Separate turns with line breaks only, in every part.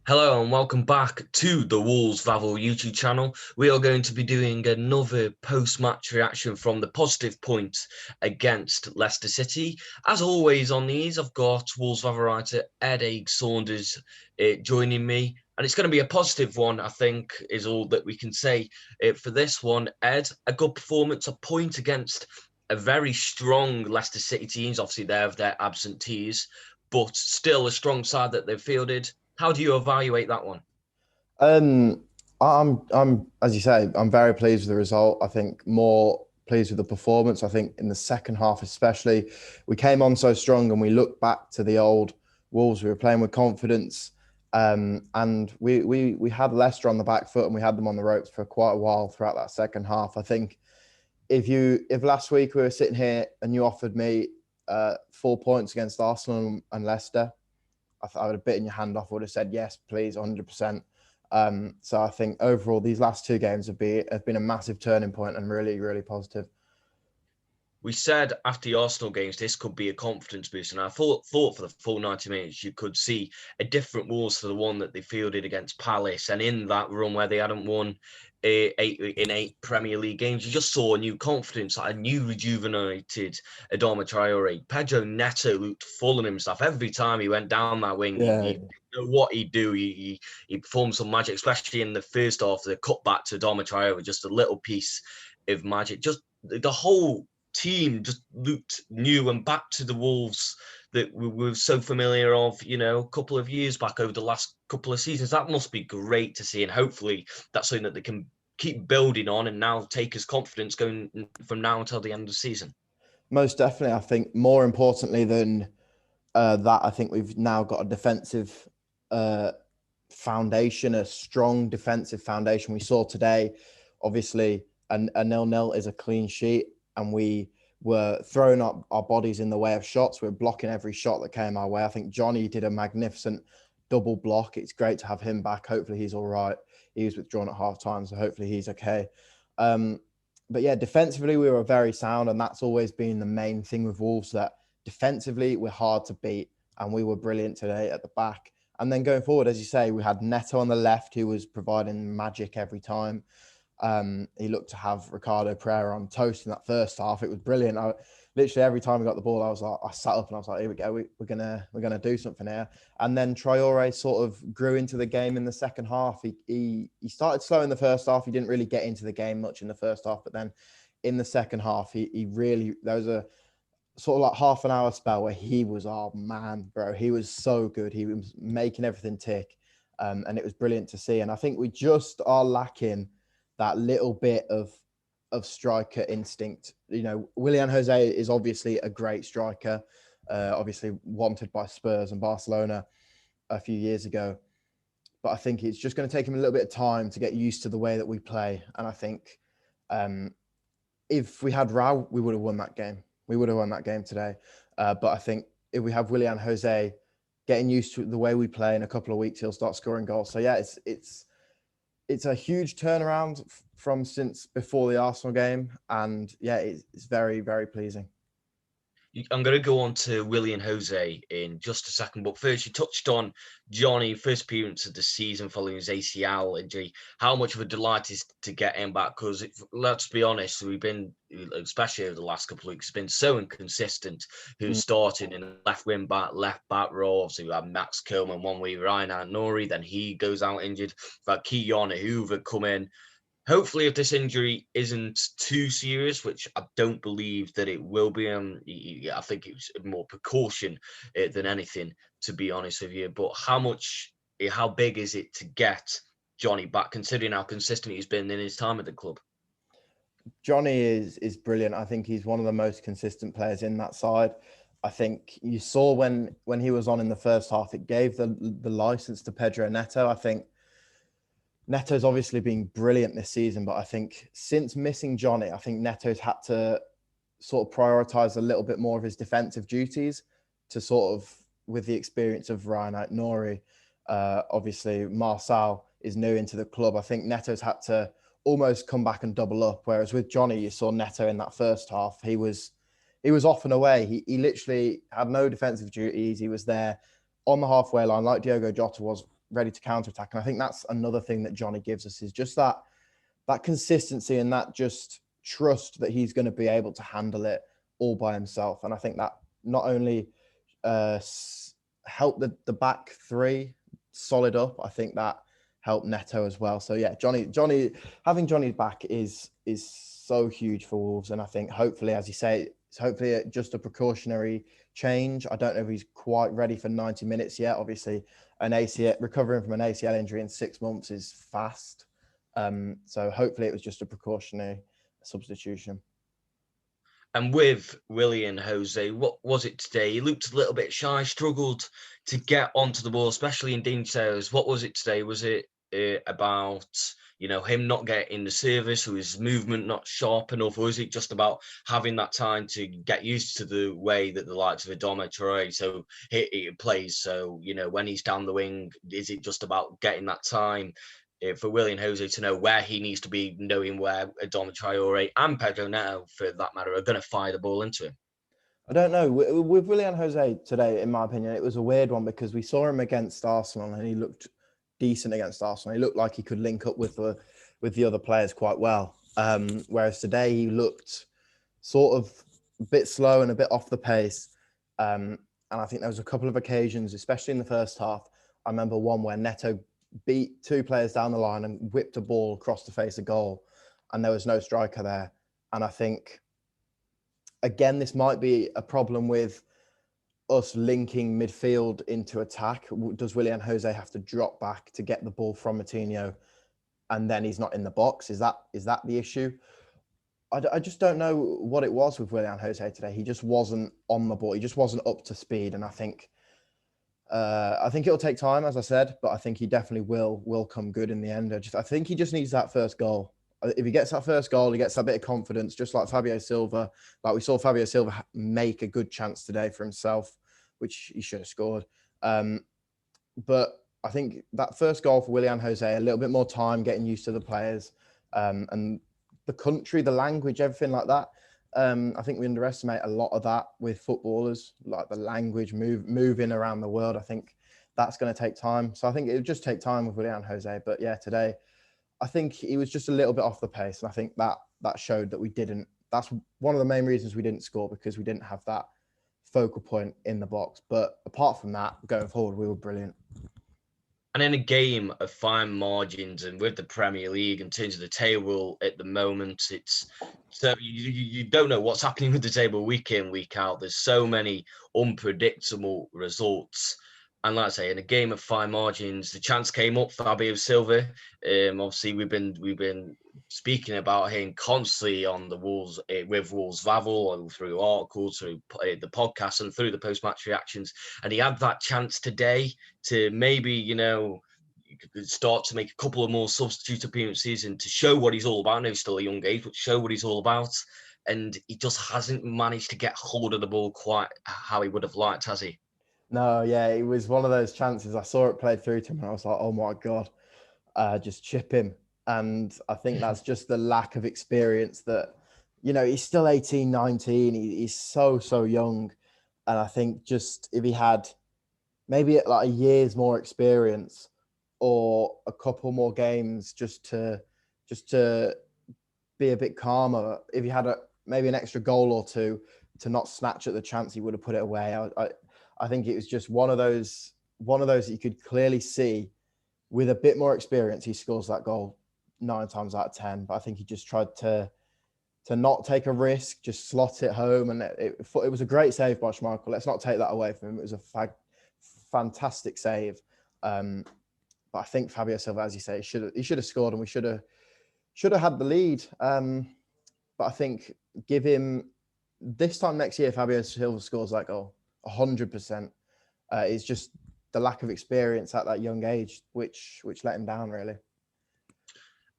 Hello and welcome back to the Wolves VAVEL YouTube channel. We are going to be doing another post-match reaction from the positive point against Leicester City. As always on these, I've got Wolves VAVEL writer Ed Hague-Saunders joining me. And it's going to be a positive one, I think, is all that we can say for this one. Ed, a good performance, a point against a very strong Leicester City teams. Obviously, they have their absentees, but still a strong side that they've fielded. How do you evaluate that one?
Um, as you say, I'm very pleased with the result. I think more pleased with the performance. I think in the second half, especially, we came on so strong, and we looked back to the old Wolves. We were playing with confidence, and we had Leicester on the back foot, and we had them on the ropes for quite a while throughout that second half. I think if last week we were sitting here and you offered me 4 points against Arsenal and Leicester, I would have bitten your hand off. I would have said yes, please, 100%. So I think overall these last two games have been a massive turning point and really, really positive.
We said after the Arsenal games, this could be a confidence boost. And I thought for the full 90 minutes, you could see a different Wolves to the one that they fielded against Palace. And in that run where they hadn't won eight Premier League games, you just saw a new confidence, like a new rejuvenated Adama Traore. Pedro Neto looked full of himself. Every time he went down that wing, he
Yeah,
didn't know what he'd do. He performed some magic, especially in the first half, the cutback to Adama Traore, just a little piece of magic. Just the whole team just looked new and back to the Wolves that we were so familiar of, a couple of years back over the last couple of seasons. That must be great to see. And hopefully that's something that they can keep building on and now take as confidence going from now until the end of the season.
most definitely. I think more importantly than that, I think we've now got a defensive foundation, a strong defensive foundation. We saw today, obviously, a 0-0 is a clean sheet, and we were throwing up our bodies in the way of shots. We were blocking every shot that came our way. I think Johnny did a magnificent double block. It's great to have him back. Hopefully he's all right. He was withdrawn at half time, so hopefully he's okay. But yeah, defensively, we were very sound, and that's always been the main thing with Wolves, that defensively, we're hard to beat, and we were brilliant today at the back. And then going forward, as you say, we had Neto on the left, who was providing magic every time. He looked to have Ricardo Pereira on toast in that first half. It was brilliant. Literally every time we got the ball, I sat up and I was like, here we go, we're gonna do something here. And then Traore sort of grew into the game in the second half. He started slow in the first half. He didn't really get into the game much in the first half, but then in the second half, he really, there was a sort of like half an hour spell where he was our man, bro. He was so good. He was making everything tick. And it was brilliant to see. And I think we just are lacking that little bit of striker instinct. Willian and Jose is obviously a great striker, obviously wanted by Spurs and Barcelona a few years ago. But I think it's just going to take him a little bit of time to get used to the way that we play. And I think if we had Raul, we would have won that game. We would have won that game today. But I think if we have Willian and Jose getting used to the way we play, in a couple of weeks, he'll start scoring goals. So yeah, it's a huge turnaround from since before the Arsenal game. And yeah, it's very, very pleasing.
I'm going to go on to Willian Jose in just a second, but first you touched on Johnny, first appearance of the season following his ACL injury. How much of a delight is to get him back? Because let's be honest, we've been, especially over the last couple of weeks, been so inconsistent. Who's starting in left wing back, left back role? So we have Max Kilman one week, Ryan Ant-Nouri, then he goes out injured. We've had Keon Hoover come in. Hopefully, if this injury isn't too serious, which I don't believe that it will be, I think it's more precaution than anything, to be honest with you. But how big is it to get Johnny back, considering how consistent he's been in his time at the club?
Johnny is brilliant. I think he's one of the most consistent players in that side. I think you saw when he was on in the first half, it gave the license to Pedro Neto. I think Neto's obviously been brilliant this season, but I think since missing Johnny, I think Neto's had to sort of prioritize a little bit more of his defensive duties to sort of, with the experience of Ryan Ait-Nouri, obviously Marçal is new into the club. I think Neto's had to almost come back and double up. Whereas with Johnny, you saw Neto in that first half, he was off and away. He literally had no defensive duties. He was there on the halfway line, like Diogo Jota was ready to counter-attack. And I think that's another thing that Jonnys gives us, is just that consistency and that just trust that he's going to be able to handle it all by himself. And I think that not only helped the back three solid up, I think that helped Neto as well. So yeah, Jonnys having Jonnys back is so huge for Wolves. And I think hopefully, as you say, it's hopefully just a precautionary change. I don't know if he's quite ready for 90 minutes yet. Obviously, recovering from an ACL injury in 6 months is fast. So hopefully it was just a precautionary substitution.
And with Willian and Jose, what was it today? He looked a little bit shy, struggled to get onto the ball, especially in danger areas. What was it today? Was it about, him not getting the service, or his movement not sharp enough? Or was it just about having that time to get used to the way that the likes of Adama Traore he plays? So, when he's down the wing, is it just about getting that time for Willian Jose to know where he needs to be, knowing where Adama Traore and Pedro Neto, for that matter, are going to fire the ball into him?
I don't know. With Willian Jose today, in my opinion, it was a weird one, because we saw him against Arsenal and he looked decent against Arsenal. He looked like he could link up with the other players quite well. Whereas today he looked sort of a bit slow and a bit off the pace. And I think there was a couple of occasions, especially in the first half. I remember one where Neto beat two players down the line and whipped a ball across the face of goal, and there was no striker there. And I think, again, this might be a problem with us linking midfield into attack. Does Willian Jose have to drop back to get the ball from Moutinho, and then he's not in the box? Is that the issue? I just don't know what it was with Willian Jose today. He just wasn't on the ball. He just wasn't up to speed. And I think it'll take time, as I said, but I think he definitely will come good in the end. I think he just needs that first goal. If he gets that first goal, he gets that bit of confidence, just like Fabio Silva. Like we saw Fabio Silva make a good chance today for himself, which he should have scored. But I think that first goal for Willian Jose, a little bit more time getting used to the players and the country, the language, everything like that. I think we underestimate a lot of that with footballers, like the language, moving around the world. I think that's going to take time. So I think it would just take time with Willian Jose. But yeah, today, I think he was just a little bit off the pace. And I think that showed that we didn't. That's one of the main reasons we didn't score, because we didn't have that focal point in the box. But apart from that, going forward, we were brilliant.
And in a game of fine margins, and with the Premier League in terms of the table at the moment, it's so you don't know what's happening with the table week in, week out. There's so many unpredictable results. And like I say, in a game of fine margins, the chance came up for Fabio Silva. Obviously, we've been speaking about him constantly on the Wolves with Wolves VAVEL, through articles, through the podcast, and through the post-match reactions. And he had that chance today to maybe, start to make a couple of more substitute appearances and to show what he's all about. I know he's still a young age, but show what he's all about. And he just hasn't managed to get hold of the ball quite how he would have liked, has he?
No, yeah, it was one of those chances. I saw it played through to him and I was like, oh my God, just chip him. And I think that's just the lack of experience that, he's still 18, 19. He's so young. And I think just if he had maybe like a year's more experience or a couple more games just to be a bit calmer, if he had maybe an extra goal or two to not snatch at the chance, he would have put it away. I think it was just one of those that you could clearly see with a bit more experience, he scores that goal 9 times out of 10. But I think he just tried to not take a risk, just slot it home. And it was a great save by Schmeichel. Let's not take that away from him. It was a fantastic save. But I think Fabio Silva, as you say, he should have scored, and we should have had the lead. But I think give him this time next year, Fabio Silva scores that goal 100%. It's just the lack of experience at that young age, which let him down, really.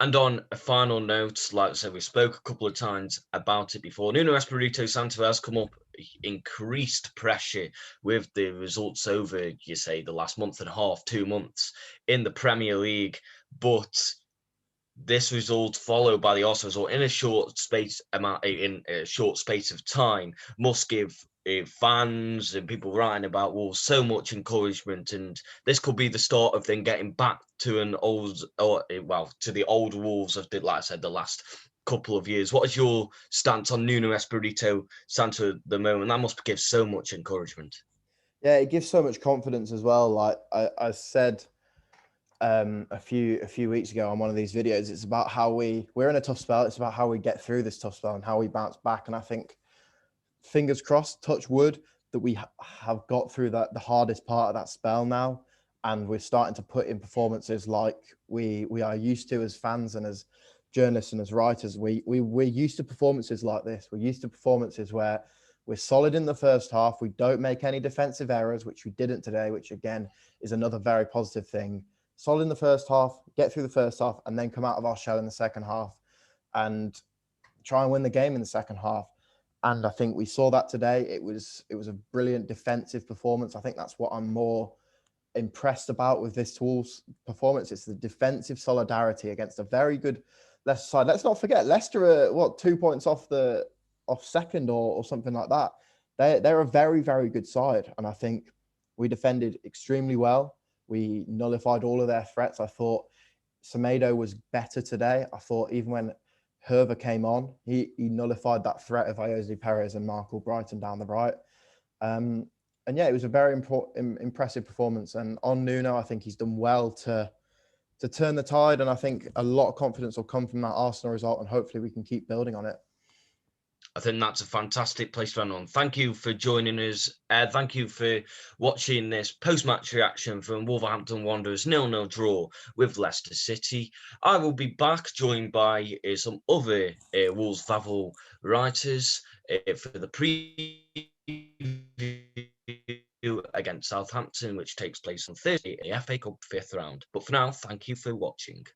And on a final note, like I said, we spoke a couple of times about it before. Nuno Espirito Santo has come up increased pressure with the results over, the last month and a half, 2 months in the Premier League. But this result, followed by the Arsenal result in a short space of time, must give fans and people writing about Wolves so much encouragement, and this could be the start of them getting back to to the old Wolves of like I said, the last couple of years. What is your stance on Nuno Espirito Santo at the moment? That must give so much encouragement.
Yeah, it gives so much confidence as well. Like I said a few weeks ago on one of these videos, it's about how we're in a tough spell. It's about how we get through this tough spell and how we bounce back. And I think, fingers crossed, touch wood, that we have got through the hardest part of that spell now, and we're starting to put in performances like we are used to as fans and as journalists and as writers. We're used to performances like this. We're used to performances where we're solid in the first half. We don't make any defensive errors, which we didn't today, which again is another very positive thing. Solid in the first half, get through the first half, and then come out of our shell in the second half and try and win the game in the second half. And I think we saw that today. It was a brilliant defensive performance. I think that's what I'm more impressed about with this Wolves performance. It's the defensive solidarity against a very good Leicester side. Let's not forget, Leicester are 2 points off second or something like that. They're a very, very good side. And I think we defended extremely well. We nullified all of their threats. I thought Semedo was better today. I thought even when Herver came on, he nullified that threat of Jose Perez and Mark Albrighton down the right. And yeah, it was a very impressive performance. And on Nuno, I think he's done well to turn the tide. And I think a lot of confidence will come from that Arsenal result, and hopefully we can keep building on it.
I think that's a fantastic place to end on. Thank you for joining us. Thank you for watching this post-match reaction from Wolverhampton Wanderers 0-0 draw with Leicester City. I will be back joined by some other Wolves VAVEL writers for the preview against Southampton, which takes place on Thursday in the FA Cup 5th round. But for now, thank you for watching.